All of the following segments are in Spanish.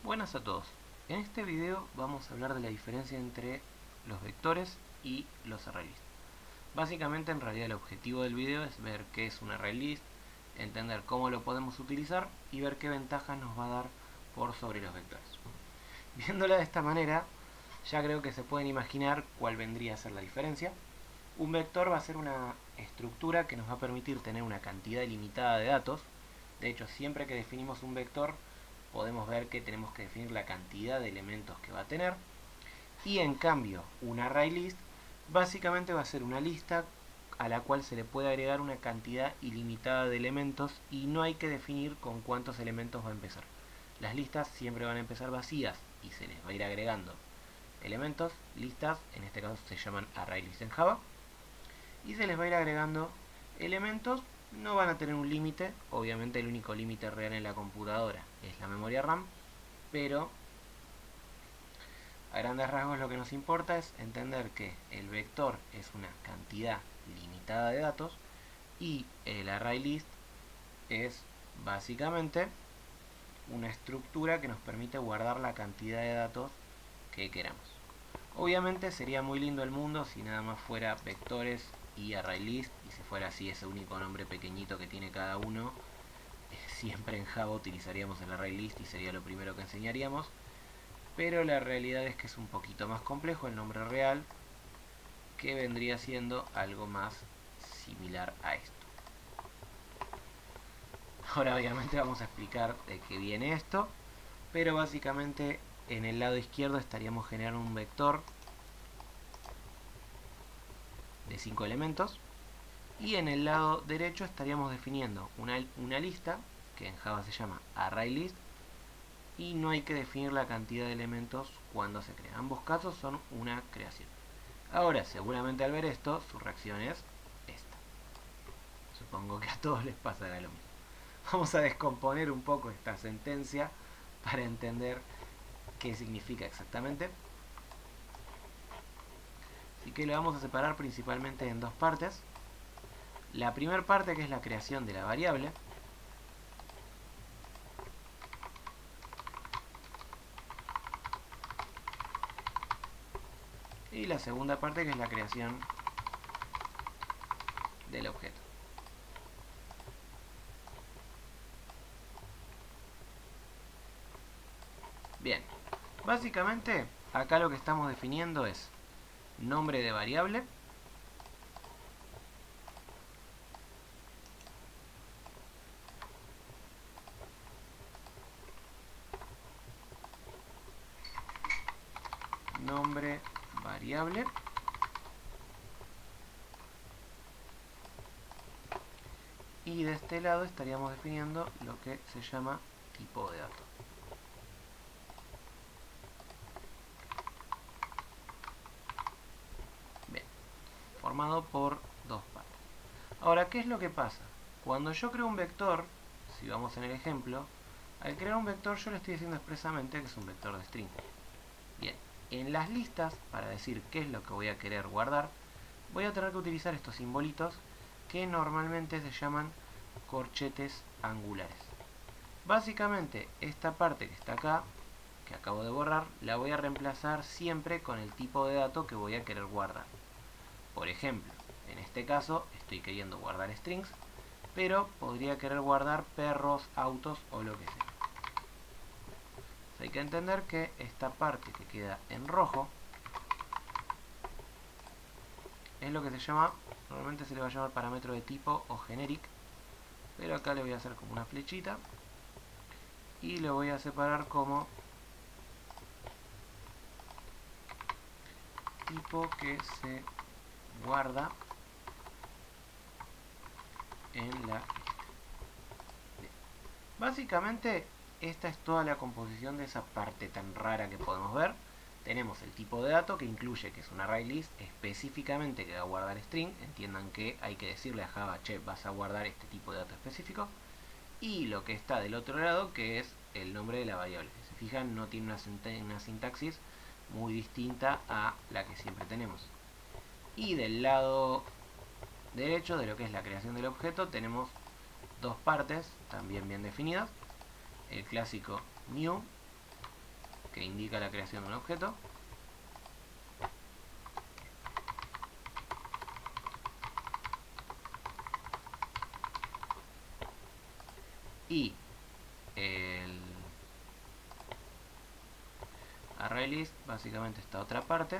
Buenas a todos. En este video vamos a hablar de la diferencia entre los vectores y los ArrayList. Básicamente, en realidad, el objetivo del video es ver qué es un ArrayList, entender cómo lo podemos utilizar y ver qué ventajas nos va a dar por sobre los vectores. Viéndola de esta manera, ya creo que se pueden imaginar cuál vendría a ser la diferencia. Un vector va a ser una estructura que nos va a permitir tener una cantidad ilimitada de datos. De hecho, siempre que definimos un vector, podemos ver que tenemos que definir la cantidad de elementos que va a tener. Y en cambio, un ArrayList básicamente va a ser una lista a la cual se le puede agregar una cantidad ilimitada de elementos y no hay que definir con cuántos elementos va a empezar. Las listas siempre van a empezar vacías y se les va a ir agregando elementos, listas, en este caso se llaman ArrayList en Java, y se les va a ir agregando elementos. No van a tener un límite, obviamente el único límite real en la computadora es la memoria RAM, pero a grandes rasgos lo que nos importa es entender que el vector es una cantidad limitada de datos y el ArrayList es básicamente una estructura que nos permite guardar la cantidad de datos que queramos. Obviamente sería muy lindo el mundo si nada más fuera vectores y ArrayList y si fuera así ese único nombre pequeñito que tiene cada uno. Siempre en Java utilizaríamos el ArrayList y sería lo primero que enseñaríamos, pero la realidad es que es un poquito más complejo el nombre real, que vendría siendo algo más similar a esto. Ahora obviamente vamos a explicar de qué viene esto, pero básicamente en el lado izquierdo estaríamos generando un vector de 5 elementos y en el lado derecho estaríamos definiendo una lista que en Java se llama ArrayList y no hay que definir la cantidad de elementos cuando se crea. Ambos casos son una creación. Ahora, seguramente al ver esto, su reacción es esta. Supongo que a todos les pasará lo mismo. Vamos a descomponer un poco esta sentencia para entender qué significa exactamente. Así que lo vamos a separar principalmente en dos partes. La primera parte, que es la creación de la variable, y la segunda parte, que es la creación del objeto. Bien, básicamente acá lo que estamos definiendo es nombre de variable, nombre variable, y de este lado estaríamos definiendo lo que se llama tipo de dato. Bien, formado por dos partes. Ahora, ¿qué es lo que pasa? Cuando yo creo un vector, si vamos en el ejemplo, al crear un vector yo le estoy diciendo expresamente que es un vector de string. Bien, en las listas, para decir qué es lo que voy a querer guardar, voy a tener que utilizar estos simbolitos que normalmente se llaman corchetes angulares. Básicamente, esta parte que está acá, que acabo de borrar, la voy a reemplazar siempre con el tipo de dato que voy a querer guardar. Por ejemplo, en este caso estoy queriendo guardar strings, pero podría querer guardar perros, autos o lo que sea. Hay que entender que esta parte que queda en rojo es lo que se llama, normalmente se le va a llamar parámetro de tipo o generic, pero acá le voy a hacer como una flechita y lo voy a separar como tipo que se guarda en la lista. Básicamente esta es toda la composición de esa parte tan rara que podemos ver. Tenemos el tipo de dato, que incluye que es un ArrayList específicamente que va a guardar string. Entiendan que hay que decirle a Java, che, vas a guardar este tipo de dato específico. Y lo que está del otro lado, que es el nombre de la variable. Si se fijan, no tiene una sintaxis muy distinta a la que siempre tenemos. Y del lado derecho, de lo que es la creación del objeto, tenemos dos partes también bien definidas. El clásico new que indica la creación de un objeto. Y el ArrayList, básicamente esta otra parte,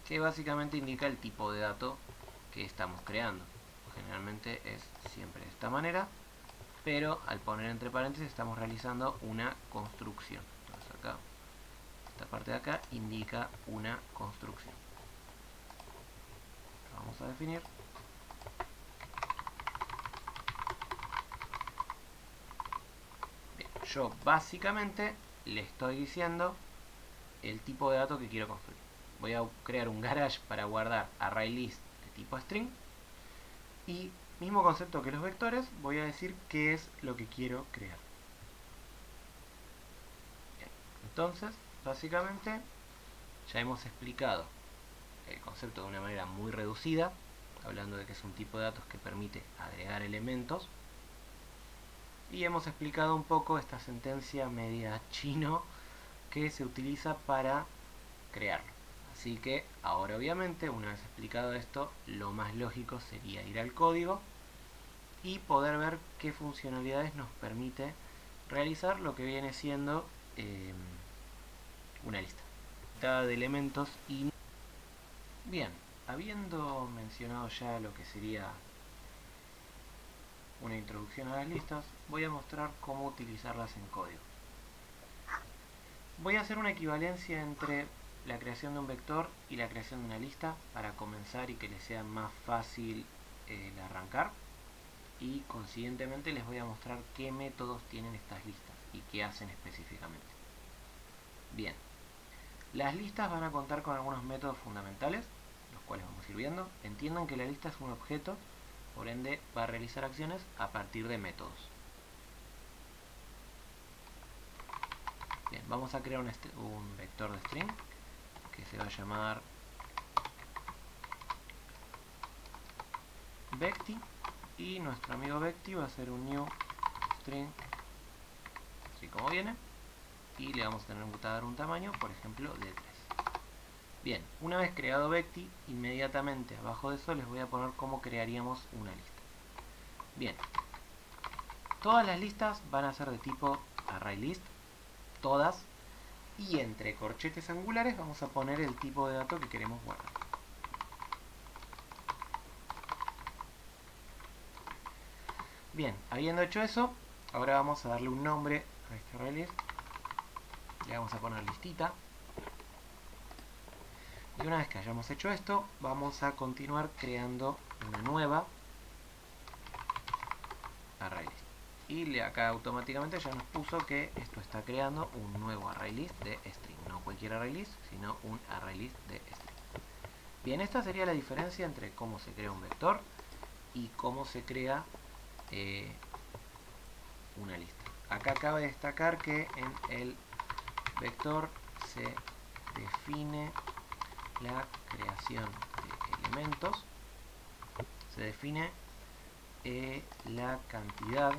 que básicamente indica el tipo de dato que estamos creando. Generalmente es siempre de esta manera, pero al poner entre paréntesis estamos realizando una construcción. Entonces acá, esta parte de acá indica una construcción. Lo vamos a definir. Bien, yo básicamente le estoy diciendo el tipo de dato que quiero construir. Voy a crear un garage para guardar ArrayList de tipo string. Y mismo concepto que los vectores, voy a decir qué es lo que quiero crear. Bien, entonces, básicamente, ya hemos explicado el concepto de una manera muy reducida, hablando de que es un tipo de datos que permite agregar elementos. Y hemos explicado un poco esta sentencia media chino que se utiliza para crearlo. Así que ahora obviamente, una vez explicado esto, lo más lógico sería ir al código y poder ver qué funcionalidades nos permite realizar lo que viene siendo una lista de elementos. Y bien, habiendo mencionado ya lo que sería una introducción a las listas, voy a mostrar cómo utilizarlas en código. Voy a hacer una equivalencia entre la creación de un vector y la creación de una lista para comenzar y que les sea más fácil el arrancar, y consiguientemente les voy a mostrar qué métodos tienen estas listas y qué hacen específicamente. Bien, las listas van a contar con algunos métodos fundamentales, los cuales vamos a ir viendo. Entiendan que la lista es un objeto, por ende va a realizar acciones a partir de métodos. Bien, vamos a crear un vector de string que se va a llamar Vecti, y nuestro amigo Vecti va a hacer un new string, así como viene, y le vamos a tener que dar un tamaño, por ejemplo, de 3. Bien, una vez creado Vecti, inmediatamente abajo de eso les voy a poner cómo crearíamos una lista. Bien, todas las listas van a ser de tipo ArrayList, todas, y entre corchetes angulares vamos a poner el tipo de dato que queremos guardar. Bien, habiendo hecho eso, ahora vamos a darle un nombre a este ArrayList. Le vamos a poner listita. Y una vez que hayamos hecho esto, vamos a continuar creando una nueva ArrayList. Y acá automáticamente ya nos puso que esto está creando un nuevo ArrayList de string. No cualquier ArrayList, sino un ArrayList de string. Bien, esta sería la diferencia entre cómo se crea un vector y cómo se crea una lista. Acá cabe destacar que en el vector se define la creación de elementos, se define la cantidad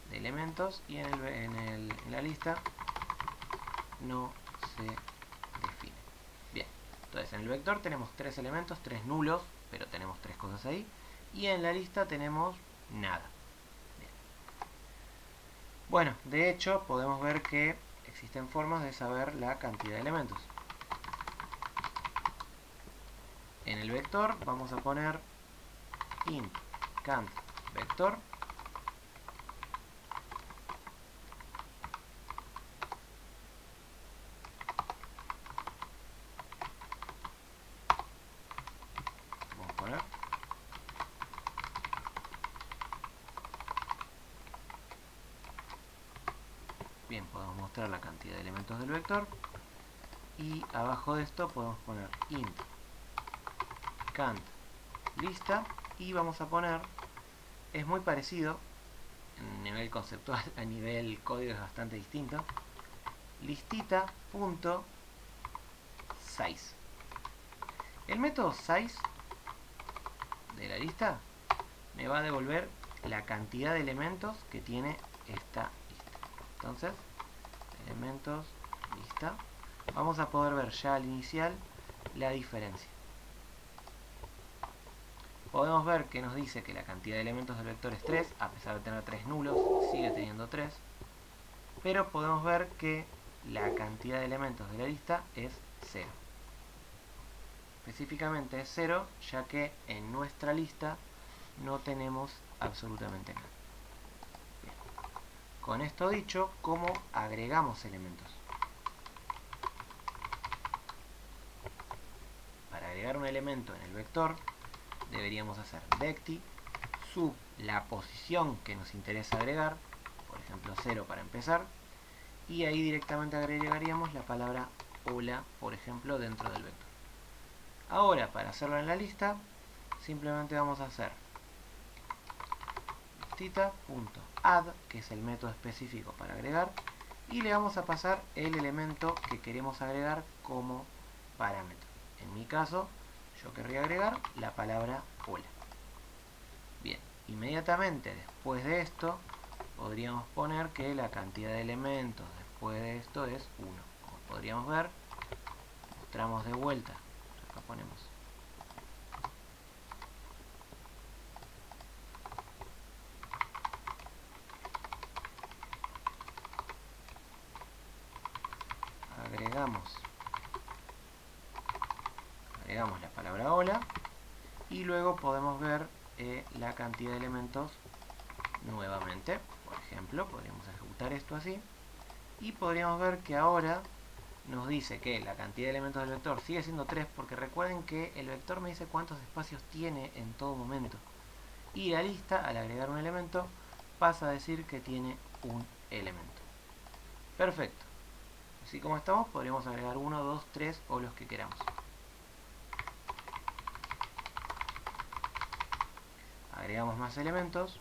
de elementos, y en la lista no se define. Bien, entonces en el vector tenemos 3 elementos, 3 nulos, pero tenemos 3 cosas ahí, y en la lista tenemos nada. Bien. Bueno, de hecho podemos ver que existen formas de saber la cantidad de elementos. En el vector vamos a poner int cant vector, vamos a poner bien, podemos mostrar la cantidad de elementos del vector, y abajo de esto podemos poner int cant lista, y vamos a poner, es muy parecido en nivel conceptual, a nivel código es bastante distinto, listita.size. El método size de la lista me va a devolver la cantidad de elementos que tiene esta lista. Entonces, elementos, lista. Vamos a poder ver ya al inicial la diferencia. Podemos ver que nos dice que la cantidad de elementos del vector es 3, a pesar de tener 3 nulos, sigue teniendo 3. Pero podemos ver que la cantidad de elementos de la lista es 0. Específicamente es 0, ya que en nuestra lista no tenemos absolutamente nada. Bien. Con esto dicho, ¿cómo agregamos elementos? Para agregar un elemento en el vector, deberíamos hacer decti sub la posición que nos interesa agregar, por ejemplo 0 para empezar, y ahí directamente agregaríamos la palabra hola, por ejemplo, dentro del vector. Ahora, para hacerlo en la lista, simplemente vamos a hacer listita.add, que es el método específico para agregar, y le vamos a pasar el elemento que queremos agregar como parámetro. En mi caso, yo querría agregar la palabra hola. Bien, inmediatamente después de esto, podríamos poner que la cantidad de elementos después de esto es 1. Como podríamos ver, mostramos de vuelta. Acá ponemos agregamos la palabra hola y luego podemos ver la cantidad de elementos nuevamente. Por ejemplo, podríamos ejecutar esto así y podríamos ver que ahora nos dice que la cantidad de elementos del vector sigue siendo 3, porque recuerden que el vector me dice cuántos espacios tiene en todo momento, y la lista, al agregar un elemento, pasa a decir que tiene un elemento. Perfecto. Así como estamos, podríamos agregar 1, 2, 3 o los que queramos. Agregamos más elementos.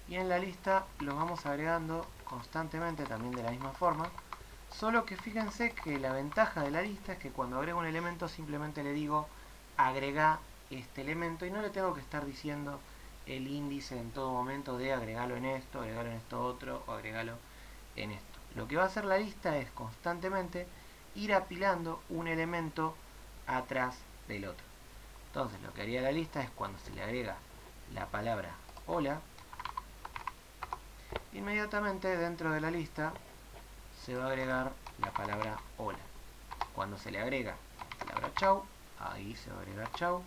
Y en la lista los vamos agregando constantemente también de la misma forma. Solo que fíjense que la ventaja de la lista es que cuando agrego un elemento simplemente le digo agrega este elemento y no le tengo que estar diciendo el índice en todo momento de agregarlo en esto otro o agregarlo en esto. Lo que va a hacer la lista es constantemente ir apilando un elemento atrás del otro. Entonces lo que haría la lista es cuando se le agrega la palabra hola, inmediatamente dentro de la lista se va a agregar la palabra hola. Cuando se le agrega la palabra chau, ahí se va a agregar chau.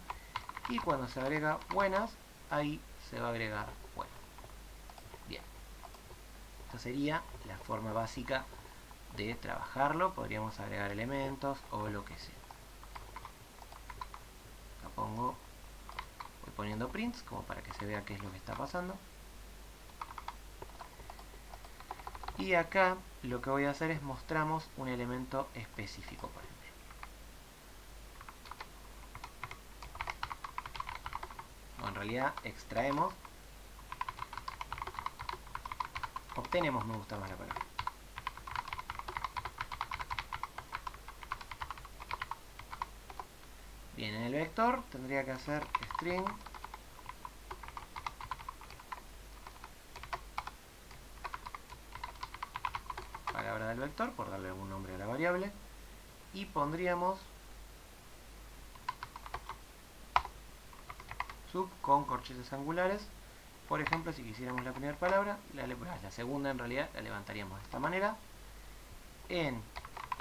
Y cuando se agrega buenas, ahí se va a agregar buenas. Bien. Esta sería la forma básica de trabajarlo. Podríamos agregar elementos o lo que sea. Acá voy poniendo prints como para que se vea qué es lo que está pasando. Y acá lo que voy a hacer es mostramos un elemento específico, por ejemplo. O en realidad extraemos, obtenemos, me gusta más la palabra. Bien, en el vector tendría que hacer string palabra del vector, por darle algún nombre a la variable, y pondríamos sub con corchetes angulares. Por ejemplo, si quisiéramos la primera palabra, la segunda en realidad la levantaríamos de esta manera. En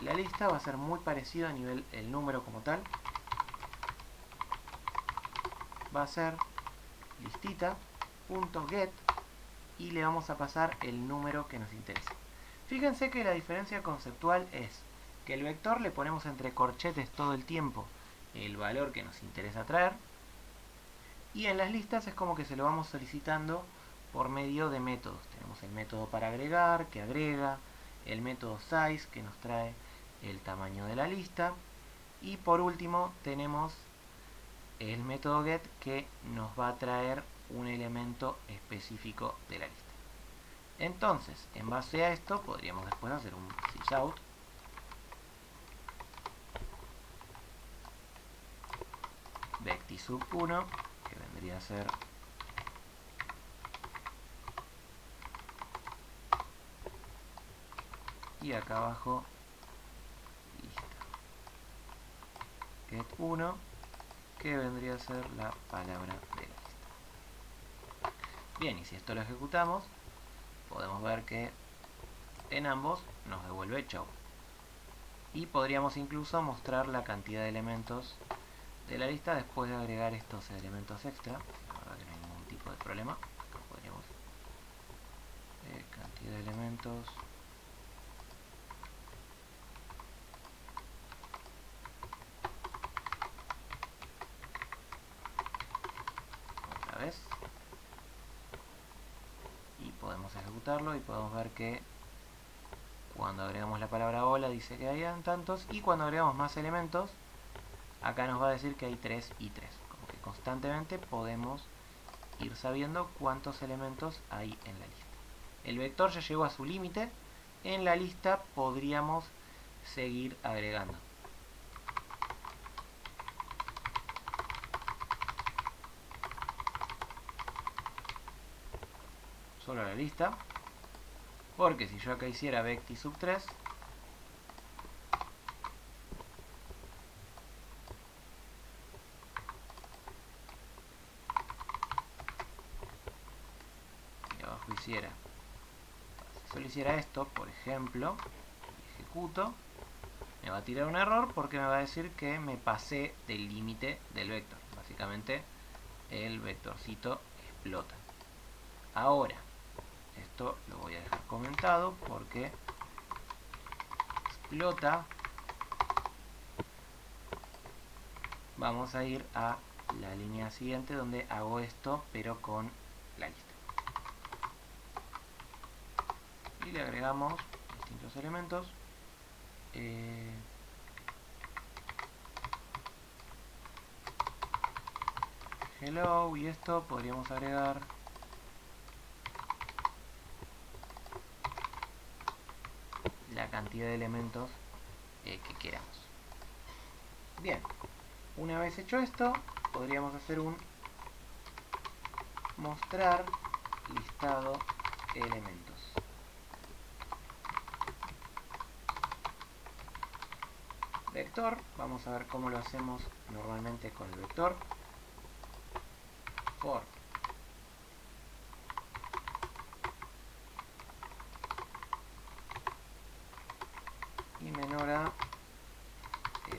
la lista va a ser muy parecido a nivel el número como tal. Va a ser listita.get y le vamos a pasar el número que nos interesa. Fíjense que la diferencia conceptual es que el vector le ponemos entre corchetes todo el tiempo el valor que nos interesa traer, y en las listas es como que se lo vamos solicitando por medio de métodos. Tenemos el método para agregar, que agrega, el método size, que nos trae el tamaño de la lista, y por último tenemos el método get, que nos va a traer un elemento elemento específico de la lista. Entonces, en base a esto, podríamos después hacer un sysout vecti sub 1, que vendría a ser y acá abajo lista get 1, que vendría a ser la palabra de la lista. Bien, y si esto lo ejecutamos, podemos ver que en ambos nos devuelve chau. Y podríamos incluso mostrar la cantidad de elementos de la lista después de agregar estos elementos extra. La verdad que no hay ningún tipo de problema. Acá podríamos cantidad de elementos. Otra vez. Y podemos ejecutarlo y podemos ver que cuando agregamos la palabra hola dice que hayan tantos, y cuando agregamos más elementos acá nos va a decir que hay 3 y 3. Como que constantemente podemos ir sabiendo cuántos elementos hay en la lista. El vector ya llegó a su límite. En la lista podríamos seguir agregando. Solo la lista. Porque si yo acá hiciera vecti sub 3, y abajo hiciera, si solo hiciera esto, por ejemplo, ejecuto, me va a tirar un error porque me va a decir que me pasé del límite del vector. Básicamente el vectorcito explota. Ahora, esto lo voy a dejar comentado porque explota. Vamos a ir a la línea siguiente donde hago esto pero con la lista. Y le agregamos distintos elementos. Hello, y esto podríamos agregar la cantidad de elementos que queramos. Bien, una vez hecho esto, podríamos hacer un mostrar listado elementos. Vector, vamos a ver cómo lo hacemos normalmente con el vector. For y menor a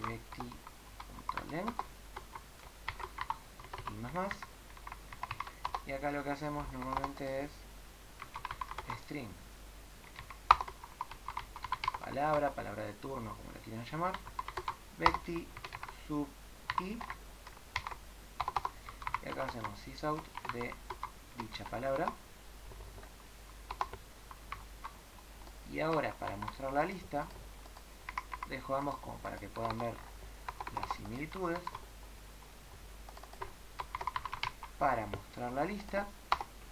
vecti.length y más. Y acá lo que hacemos normalmente es string, palabra de turno, como le quieran llamar, vecti sub i, y acá hacemos sysout de dicha palabra. Y ahora, para mostrar la lista, dejo ambos como para que puedan ver las similitudes. Para mostrar la lista,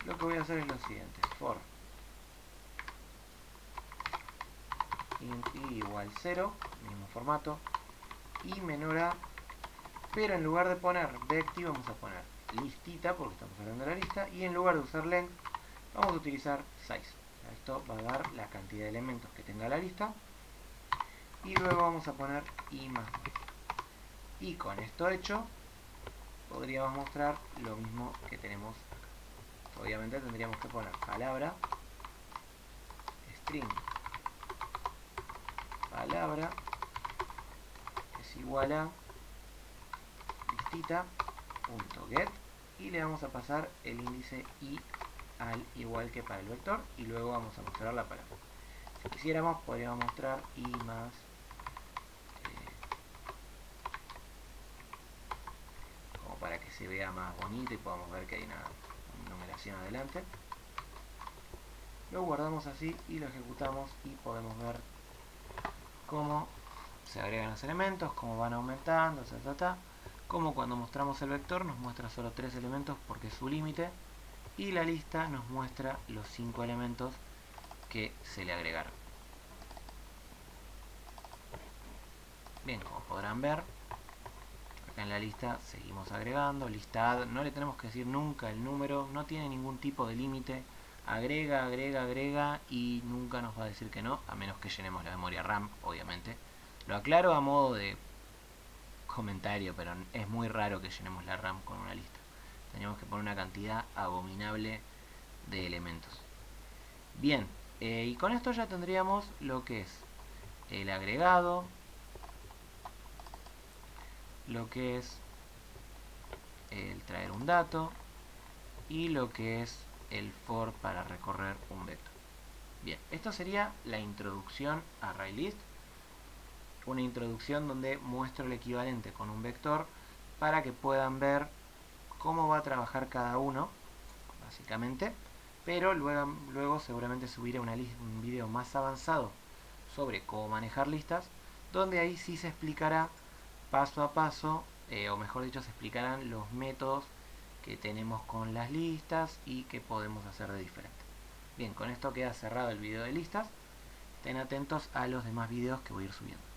lo que voy a hacer es lo siguiente: for int i igual 0, mismo formato, y menor a, pero en lugar de poner vecti vamos a poner listita, porque estamos hablando de la lista, y en lugar de usar length vamos a utilizar size. Esto va a dar la cantidad de elementos que tenga la lista, y luego vamos a poner i más. Y con esto hecho, podríamos mostrar lo mismo que tenemos acá. Obviamente tendríamos que poner palabra, string, palabra, es igual a listita.get, y le vamos a pasar el índice i al igual que para el vector, y luego vamos a mostrar la palabra. Si quisiéramos, podríamos mostrar i más como para que se vea más bonito y podamos ver que hay una numeración adelante. Lo guardamos así y lo ejecutamos, y podemos ver cómo se agregan los elementos, cómo van aumentando, como cuando mostramos el vector nos muestra solo 3 elementos porque es su límite, y la lista nos muestra los 5 elementos que se le agregaron. Bien, como podrán ver, acá en la lista seguimos agregando, lista add, no le tenemos que decir nunca el número, no tiene ningún tipo de límite, agrega, agrega, agrega y nunca nos va a decir que no, a menos que llenemos la memoria RAM, obviamente. Lo aclaro a modo de comentario, pero es muy raro que llenemos la RAM con una lista. Tenemos que poner una cantidad abominable de elementos. Bien, y con esto ya tendríamos lo que es el agregado, lo que es el traer un dato y lo que es el for para recorrer un vector. Bien, esto sería la introducción a ArrayList, una introducción donde muestro el equivalente con un vector para que puedan ver cómo va a trabajar cada uno, básicamente, pero luego seguramente subiré un video más avanzado sobre cómo manejar listas, donde ahí sí se explicará paso a paso, o mejor dicho, se explicarán los métodos que tenemos con las listas y qué podemos hacer de diferente. Bien, con esto queda cerrado el video de listas. Estén atentos a los demás videos que voy a ir subiendo.